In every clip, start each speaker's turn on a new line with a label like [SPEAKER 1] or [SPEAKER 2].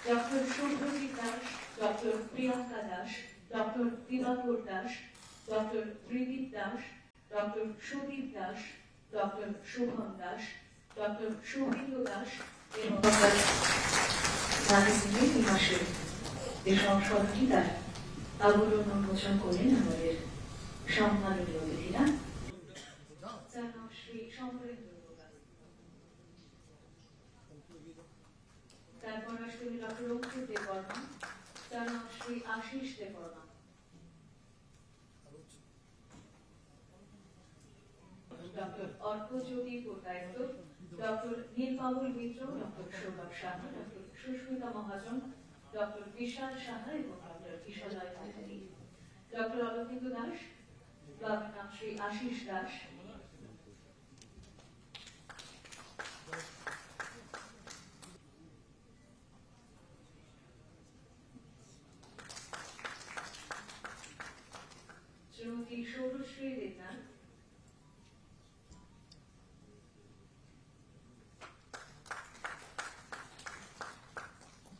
[SPEAKER 1] Doctor Shubhrajit Das, doctor Priyanka Das, doctor Dibakar Das, doctor Tridip Das, doctor Sudip Das, doctor Shubham Das, doctor Shubhendu Das এবং এই মাসে যে সংসদটি তার আবরণ উন্মোচন করলেন আমাদের সম্মাননীয় অতিথিরা। যার নাম শ্রী সমরেন্দ্র প্রকাশ। তারপর আসবেন ডক্টর অঙ্কুর দেববর্মা, যার নাম শ্রী আশিস দেববর্মা। ডক্টর অর্কজ্যোতি পুরকায়স্থ, ডক্টর নীলকমল মিত্র, ডক্টর সৌরভ সাহা, ডক্টর সুস্মিতা মহাজন, ডক্টর বিশাল সাহা এবং ডক্টর বিশালয় ভাটারি। ডক্টর অরবিন্দ দাস, বাবার নাম শ্রী আশিস দাস। শ্রীমতী সৌরশ্রী দেবনাথ,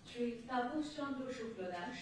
[SPEAKER 1] শ্রী তাপস চন্দ্র শুক্ল দাস,